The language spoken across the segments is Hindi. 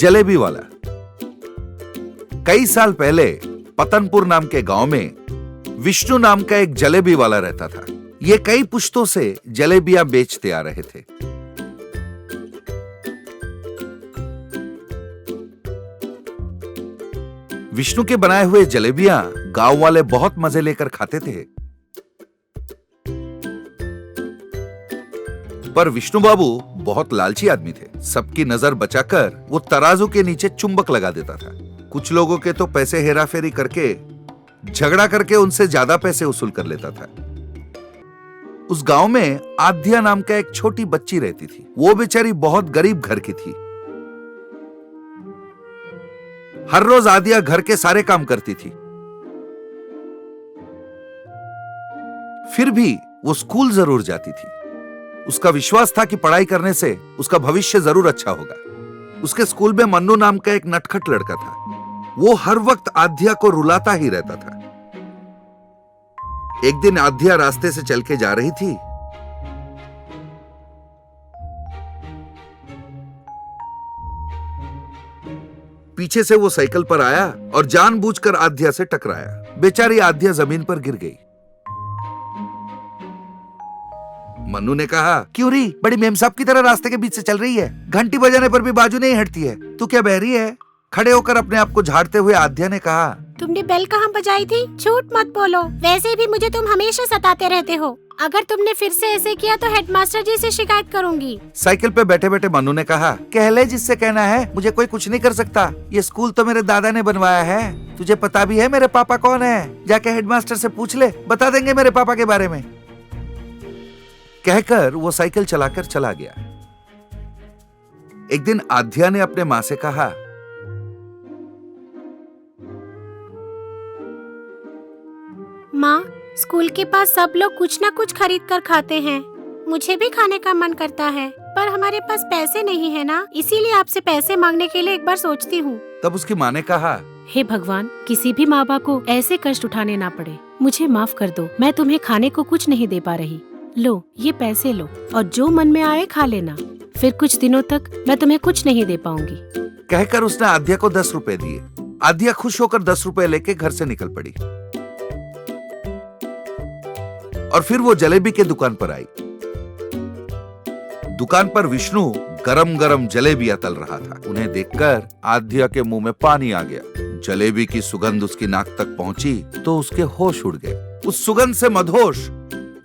जलेबी वाला। कई साल पहले पतनपुर नाम के गांव में विष्णु नाम का एक जलेबी वाला रहता था। ये कई पुश्तों से जलेबियां बेचते आ रहे थे। विष्णु के बनाए हुए जलेबियां गांव वाले बहुत मजे लेकर खाते थे। पर विष्णु बाबू बहुत लालची आदमी थे। सबकी नजर बचाकर वो तराजू के नीचे चुंबक लगा देता था। कुछ लोगों के तो पैसे हेराफेरी करके झगड़ा करके उनसे ज्यादा पैसे वसूल कर लेता था। उस गांव में आध्या नाम का एक छोटी बच्ची रहती थी। वो बेचारी बहुत गरीब घर की थी। हर रोज आध्या घर के सारे काम करती थी। फिर भी वो स्कूल जरूर जाती थी। उसका विश्वास था कि पढ़ाई करने से उसका भविष्य जरूर अच्छा होगा। उसके स्कूल में मन्नू नाम का एक नटखट लड़का था। वो हर वक्त आध्या को रुलाता ही रहता था। एक दिन आध्या रास्ते से चल के जा रही थी। पीछे से वो साइकिल पर आया और जानबूझकर आध्या से टकराया। बेचारी आध्या जमीन पर गिर गई। मन्नू ने कहा, क्यों री बड़ी मेम साहब की तरह रास्ते के बीच से चल रही है? घंटी बजाने पर भी बाजू नहीं हटती है। तू क्या बहरी है? खड़े होकर अपने आप को झाड़ते हुए आध्या ने कहा, तुमने बेल कहाँ बजाई थी? झूठ मत बोलो। वैसे भी मुझे तुम हमेशा सताते रहते हो। अगर तुमने फिर से ऐसे किया तो हेडमास्टर जी से शिकायत करूंगी। साइकिल पे बैठे बैठे मन्नू ने कहा, कह ले जिससे कहना है, मुझे कोई कुछ नहीं कर सकता। ये स्कूल तो मेरे दादा ने बनवाया है। तुझे पता भी है मेरे पापा कौन है? जाके हेडमास्टर से पूछ ले, बता देंगे मेरे पापा के बारे में। कहकर वो साइकिल चलाकर चला गया। एक दिन आध्या ने अपने माँ से कहा, माँ, स्कूल के पास सब लोग कुछ ना कुछ खरीद कर खाते हैं। मुझे भी खाने का मन करता है, पर हमारे पास पैसे नहीं है ना, इसीलिए आपसे पैसे मांगने के लिए एक बार सोचती हूँ। तब उसकी माँ ने कहा, हे भगवान, किसी भी माँ बाप को ऐसे कष्ट उठाने ना पड़े। मुझे माफ कर दो, मैं तुम्हें खाने को कुछ नहीं दे पा रही। लो, ये पैसे लो और जो मन में आए खा लेना। फिर कुछ दिनों तक मैं तुम्हें कुछ नहीं दे पाऊंगी। कहकर उसने आध्या को 10 रुपए दिए। आध्या खुश होकर 10 रुपए लेके घर से निकल पड़ी और फिर वो जलेबी के दुकान पर आई। दुकान पर विष्णु गरम गरम जलेबियां तल रहा था। उन्हें देखकर आध्या के मुंह में पानी आ गया। जलेबी की सुगंध उसकी नाक तक पहुंची तो उसके होश उड़ गए। उस सुगंध से मदहोश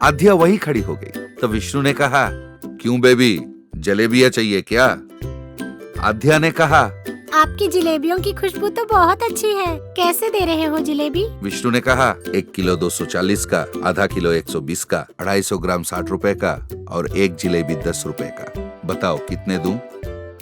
आध्या वहीं खड़ी हो गई। तो विष्णु ने कहा, क्यों बेबी, जलेबियां चाहिए क्या? आध्या ने कहा, आपकी जलेबियों की खुशबू तो बहुत अच्छी है। कैसे दे रहे हो जलेबी? विष्णु ने कहा, 1 किलो 240 का, आधा किलो 120 का, 250 ग्राम 60 रुपए का और एक जलेबी 10 रुपए का। बताओ कितने दूं?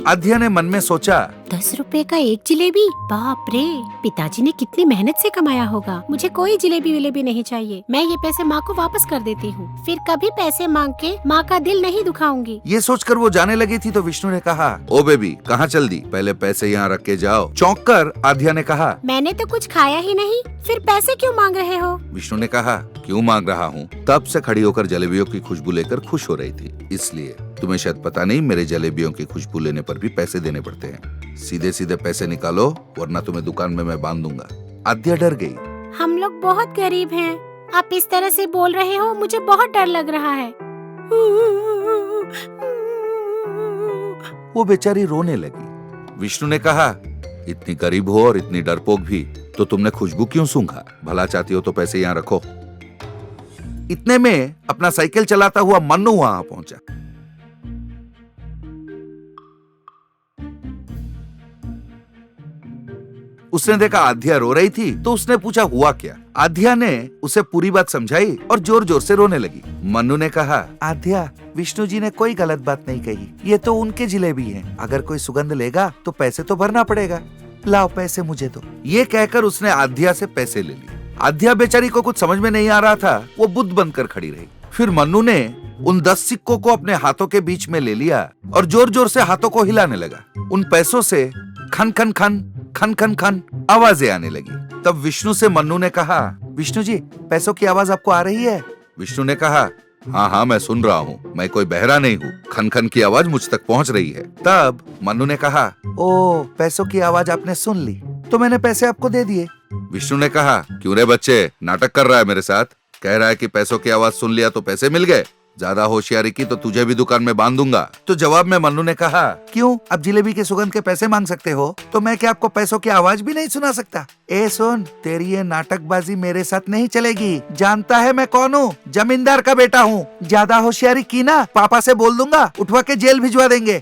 आध्या ने मन में सोचा, 10 रुपए का एक जलेबी? बाप रे, पिताजी ने कितनी मेहनत से कमाया होगा। मुझे कोई जलेबी विलेबी नहीं चाहिए। मैं ये पैसे माँ को वापस कर देती हूँ। फिर कभी पैसे मांग के माँ का दिल नहीं दुखाऊंगी। ये सोचकर वो जाने लगी थी तो विष्णु ने कहा, ओ बेबी, कहाँ चल दी? पहले पैसे यहाँ रख के जाओ। चौंक कर आध्या ने कहा, मैंने तो कुछ खाया ही नहीं, फिर पैसे क्यों मांग रहे हो? विष्णु ने कहा, क्यों मांग रहा हूँ? तब से खड़ी होकर जलेबियों की खुशबू लेकर खुश हो रही थी, इसलिए। तुम्हें शायद पता नहीं, मेरे जलेबियों की खुशबू लेने पर भी पैसे देने पड़ते हैं। सीधे सीधे पैसे निकालो वरना तुम्हें दुकान में मैं बांध दूंगा। आध्या डर गई। हम लोग बहुत गरीब हैं। आप इस तरह से बोल रहे हो, मुझे बहुत डर लग रहा है। वो बेचारी रोने लगी। विष्णु ने कहा, इतनी गरीब हो और इतनी डरपोक भी, तो तुमने खुशबू क्यों सूंघा? भला चाहती हो तो पैसे यहाँ रखो। इतने में अपना साइकिल चलाता हुआ मन्नू वहां पहुंचा। उसने देखा आध्या रो रही थी तो उसने पूछा, हुआ क्या? आध्या ने उसे पूरी बात समझाई और जोर जोर से रोने लगी। मन्नू ने कहा, आध्या, विष्णु जी ने कोई गलत बात नहीं कही। ये तो उनके जलेबी है। अगर कोई सुगंध लेगा तो पैसे तो भरना पड़ेगा। लाओ पैसे मुझे दो। ये कहकर उसने आध्या से पैसे ले लिए। आध्या बेचारी को कुछ समझ में नहीं आ रहा था। वो बुद्ध बनकर खड़ी रही। फिर मन्नू ने उन 10 सिक्कों को अपने हाथों के बीच में ले लिया और जोर जोर से हाथों को हिलाने लगा। उन पैसों से खन खन खन खन खन खन आवाजें आने लगी। तब विष्णु से मन्नू ने कहा, विष्णु जी, पैसों की आवाज आपको आ रही है? विष्णु ने कहा, हाँ हाँ मैं सुन रहा हूँ, मैं कोई बहरा नहीं हूँ। खन खन की आवाज मुझ तक पहुँच रही है। तब मन्नू ने कहा, ओ पैसों की आवाज आपने सुन ली, तो मैंने पैसे आपको दे दिए। विष्णु ने कहा, क्यों रे बच्चे, नाटक कर रहा है मेरे साथ? कह रहा है कि पैसों की आवाज सुन लिया तो पैसे मिल गए। ज्यादा होशियारी की तो तुझे भी दुकान में बांध दूंगा। तो जवाब में मन्नू ने कहा, क्यों, अब जलेबी के सुगंध के पैसे मांग सकते हो तो मैं क्या आपको पैसों की आवाज भी नहीं सुना सकता? ए सुन, तेरी ये नाटकबाजी मेरे साथ नहीं चलेगी। जानता है मैं कौन हूँ? जमींदार का बेटा हूँ। ज्यादा होशियारी की ना, पापा से बोल दूंगा, उठवा के जेल भिजवा देंगे।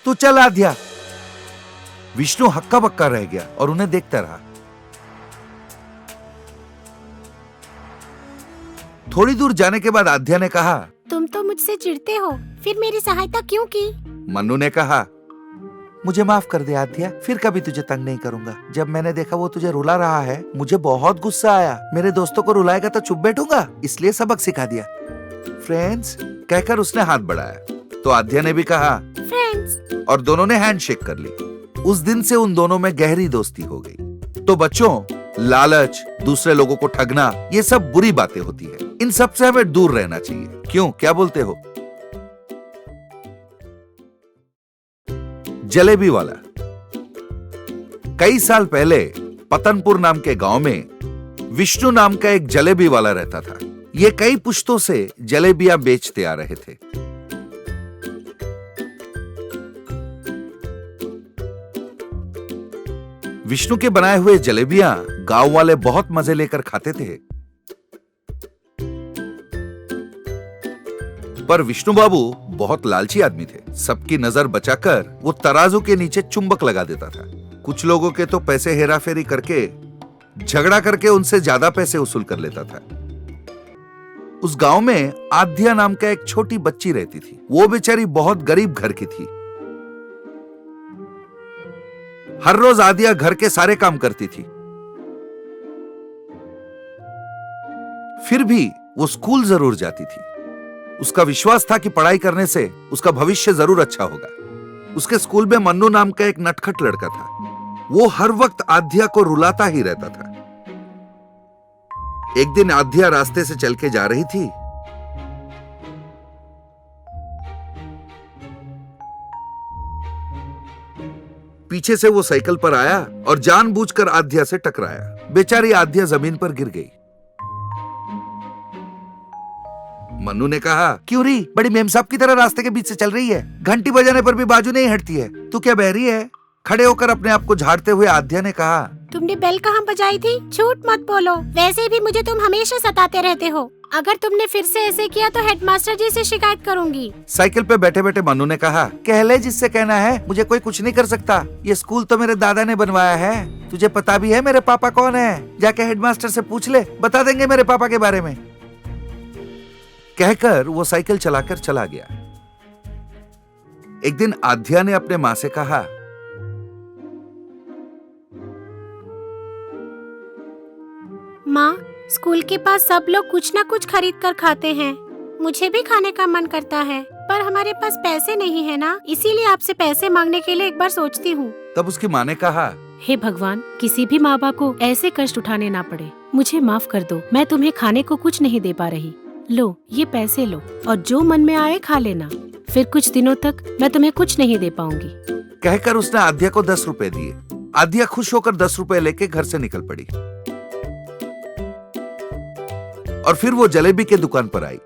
तू चल आध्या। विष्णु हक्का बक्का रह गया और उन्हें देखता रहा। थोड़ी दूर जाने के बाद आध्या ने कहा, तुम तो मुझसे चिढ़ते हो, फिर मेरी सहायता क्यों की? मन्नू ने कहा, मुझे माफ कर दे आध्या, फिर कभी तुझे तंग नहीं करूंगा। जब मैंने देखा वो तुझे रुला रहा है, मुझे बहुत गुस्सा आया। मेरे दोस्तों को रुलाएगा तो चुप बैठूंगा, इसलिए सबक सिखा दिया। फ्रेंड्स कहकर उसने हाथ बढ़ाया तो आध्या ने भी कहा फ्रेंड्स, और दोनों ने हैंडशेक कर ली। उस दिन से उन दोनों में गहरी दोस्ती हो गई। तो बच्चों, लालच, दूसरे लोगों को ठगना, ये सब बुरी बातें होती है। इन सब से हमें दूर रहना चाहिए। क्यों, क्या बोलते हो? जलेबी वाला। कई साल पहले पतनपुर नाम के गांव में विष्णु नाम का एक जलेबी वाला रहता था। ये कई पुश्तों से जलेबियां बेचते आ रहे थे। विष्णु के बनाए हुए जलेबियां गांव वाले बहुत मजे लेकर खाते थे। पर विष्णु बाबू बहुत लालची आदमी थे। सबकी नजर बचाकर वो तराजू के नीचे चुंबक लगा देता था। कुछ लोगों के तो पैसे हेराफेरी करके, झगड़ा करके उनसे ज्यादा पैसे वसूल कर लेता था। उस गांव में आध्या नाम का एक छोटी बच्ची रहती थी। वो बेचारी बहुत गरीब घर की थी। हर रोज आध्या घर के सारे काम करती थी। फिर भी वो स्कूल जरूर जाती थी। उसका विश्वास था कि पढ़ाई करने से उसका भविष्य जरूर अच्छा होगा। उसके स्कूल में मन्नू नाम का एक नटखट लड़का था। वो हर वक्त आध्या को रुलाता ही रहता था। एक दिन आध्या रास्ते से चल के जा रही थी। पीछे से वो साइकिल पर आया और जानबूझकर आध्या से टकराया। बेचारी आध्या जमीन पर गिर गई। मन्नू ने कहा, क्यों री, बड़ी मेम साहब की तरह रास्ते के बीच से चल रही है? घंटी बजाने पर भी बाजू नहीं हटती है। तू क्या बहरी है? खड़े होकर अपने आप को झाड़ते हुए आध्या ने कहा, तुमने बेल कहाँ बजाई थी? झूठ मत बोलो, वैसे भी मुझे तुम हमेशा सताते रहते हो। अगर तुमने फिर से ऐसे किया तो हेडमास्टर जी से शिकायत करूंगी। साइकिल पे बैठे बैठे मन्नू ने कहा, कह ले जिससे कहना है, मुझे कोई कुछ नहीं कर सकता। ये स्कूल तो मेरे दादा ने बनवाया है। तुझे पता भी है मेरे पापा कौन है? जाके हेडमास्टर से पूछ ले, बता देंगे मेरे पापा के बारे में। कहकर वो साइकिल चलाकर चला गया। एक दिन आध्या ने अपने माँ से कहा, माँ, स्कूल के पास सब लोग कुछ न कुछ खरीद कर खाते हैं। मुझे भी खाने का मन करता है, पर हमारे पास पैसे नहीं है ना, इसीलिए आपसे पैसे मांगने के लिए एक बार सोचती हूँ। तब उसकी माँ ने कहा, हे भगवान, किसी भी माँ बाप को ऐसे कष्ट उठाने ना पड़े। मुझे माफ कर दो, मैं तुम्हें खाने को कुछ नहीं दे पा रही। लो, ये पैसे लो और जो मन में आए खा लेना। फिर कुछ दिनों तक मैं तुम्हें कुछ नहीं दे पाऊंगी। कहकर उसने आध्या को 10 रुपए दिए। आध्या खुश होकर 10 रुपए लेके घर से निकल पड़ी और फिर वो जलेबी के दुकान पर आई।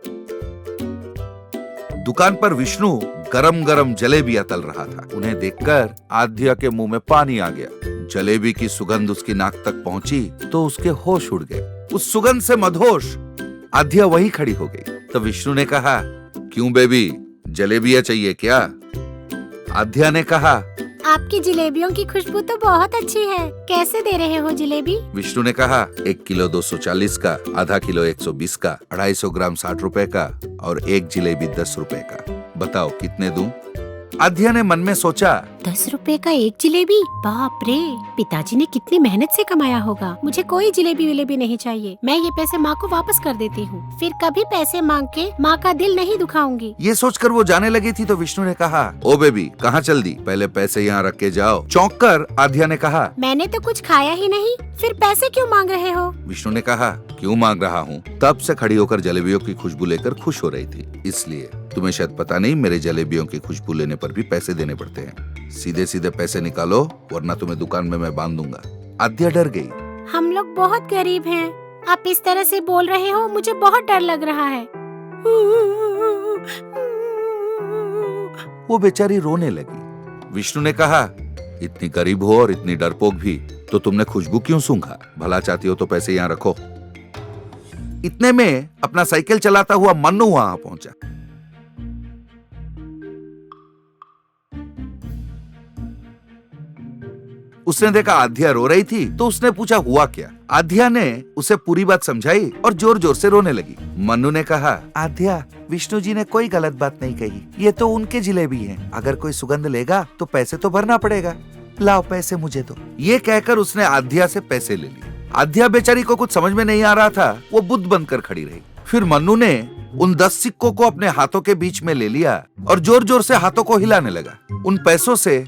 दुकान पर विष्णु गरम गरम जलेबियां तल रहा था। उन्हें देखकर आध्या के मुंह में पानी आ गया। जलेबी की सुगंध उसकी नाक तक पहुंची तो उसके होश उड़ गए। उस सुगंध से मदहोश आध्या वहीं खड़ी हो गई। तो विष्णु ने कहा, क्यों बेबी, जलेबियां चाहिए क्या? आध्या ने कहा, आपकी जलेबियों की खुशबू तो बहुत अच्छी है। कैसे दे रहे हो जलेबी? विष्णु ने कहा, 1 किलो 240 का, आधा किलो 120 का, 250 ग्राम 60 रुपए का और एक जलेबी 10 रुपए का। बताओ कितने दूं? आध्या ने मन में सोचा, 10 रुपए का एक जलेबी? बाप रे, पिताजी ने कितनी मेहनत से कमाया होगा। मुझे कोई जलेबी विलेबी नहीं चाहिए। मैं ये पैसे माँ को वापस कर देती हूँ। फिर कभी पैसे मांग के माँ का दिल नहीं दुखाऊंगी। ये सोचकर वो जाने लगी थी तो विष्णु ने कहा, ओ बेबी, कहाँ चल दी? पहले पैसे यहाँ रख के जाओ। चौंक कर आध्या ने कहा, मैंने तो कुछ खाया ही नहीं, फिर पैसे क्यों मांग रहे हो? विष्णु ने कहा, क्यों मांग रहा हूँ? तब से खड़ी होकर जलेबियों की खुशबू लेकर खुश हो रही थी। इसलिए तुम्हें शायद पता नहीं, मेरे जलेबियों की खुशबू लेने पर भी पैसे देने पड़ते हैं। सीधे सीधे पैसे निकालो, वरना तुम्हें दुकान में मैं बांध दूंगा। आद्या डर गई। हम लोग बहुत गरीब हैं। आप इस तरह से बोल रहे हो, मुझे बहुत डर लग रहा है। वो बेचारी रोने लगी। विष्णु ने कहा, इतनी गरीब हो और इतनी डरपोक भी, तो तुमने खुशबू क्यों सूंघा? भला चाहती हो तो पैसे यहाँ रखो। इतने में अपना साइकिल चलाता हुआ मन्नू वहां पहुंचा। उसने देखा आध्या रो रही थी, तो उसने पूछा हुआ क्या? आध्या ने उसे पूरी बात समझाई और जोर जोर से रोने लगी। मन्नू ने कहा, आध्या, विष्णु जी ने कोई गलत बात नहीं कही। ये तो उनके जिलेबी हैं। अगर कोई सुगंध लेगा तो पैसे तो भरना पड़ेगा। लाओ पैसे मुझे दो। ये कहकर उसने आध्या से पैसे ले लिए। आध्या बेचारी को कुछ समझ में नहीं आ रहा था। वो बुद्ध बनकर खड़ी रही। फिर मन्नू ने उन 10 सिक्कों को अपने हाथों के बीच में ले लिया और जोर जोर से हाथों को हिलाने लगा। उन पैसों से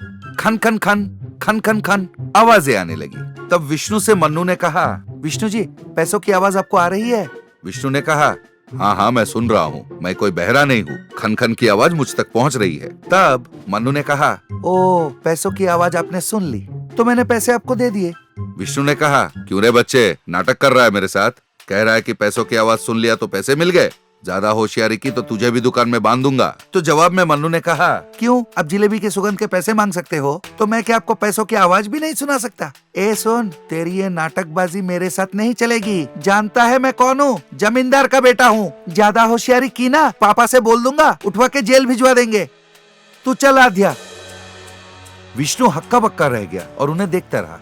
खन खन खन खन खन खन आवाजें आने लगी। तब विष्णु से मन्नू ने कहा, विष्णु जी, पैसों की आवाज आपको आ रही है? विष्णु ने कहा, हाँ हाँ, मैं सुन रहा हूँ। मैं कोई बहरा नहीं हूँ। खन खन की आवाज मुझ तक पहुँच रही है। तब मन्नू ने कहा, ओ, पैसों की आवाज आपने सुन ली, तो मैंने पैसे आपको दे दिए। विष्णु ने कहा, क्यों रे बच्चे, नाटक कर रहा है मेरे साथ? कह रहा है कि पैसों की आवाज सुन लिया तो पैसे मिल गए। ज्यादा होशियारी की तो तुझे भी दुकान में बांध दूंगा। तो जवाब में मन्नू ने कहा, क्यों, अब जिलेबी के सुगंध के पैसे मांग सकते हो, तो मैं क्या आपको पैसों की आवाज भी नहीं सुना सकता? ए सुन, तेरी ये नाटकबाजी मेरे साथ नहीं चलेगी। जानता है मैं कौन हूँ? जमींदार का बेटा हूँ। ज्यादा होशियारी की ना, पापा से बोल दूंगा, उठवा के जेल भिजवा देंगे। तू चल आध्या। विष्णु हक्का बक्का रह गया और उन्हें देखता रहा।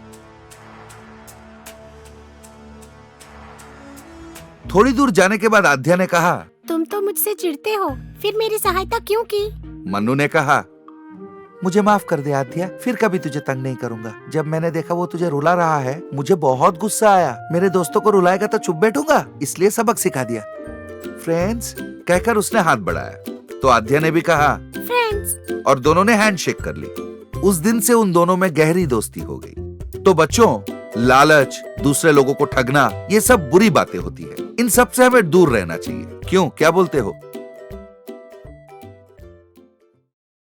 थोड़ी दूर जाने के बाद आध्या ने कहा, तुम तो मुझसे चिढ़ते हो, फिर मेरी सहायता क्यों की? मन्नू ने कहा, मुझे माफ कर दे आध्या, फिर कभी तुझे तंग नहीं करूंगा। जब मैंने देखा वो तुझे रुला रहा है, मुझे बहुत गुस्सा आया। मेरे दोस्तों को रुलाएगा तो चुप बैठूंगा, इसलिए सबक सिखा दिया। फ्रेंड्स कहकर उसने हाथ बढ़ाया, तो आध्या ने भी कहा, फ्रेंड्स, और दोनों ने हैंडशेक कर ली। उस दिन से उन दोनों में गहरी दोस्ती हो गई। तो बच्चों, लालच, दूसरे लोगों को ठगना, ये सब बुरी बातें होती है। इन सब से हमें दूर रहना चाहिए। क्यों, क्या बोलते हो?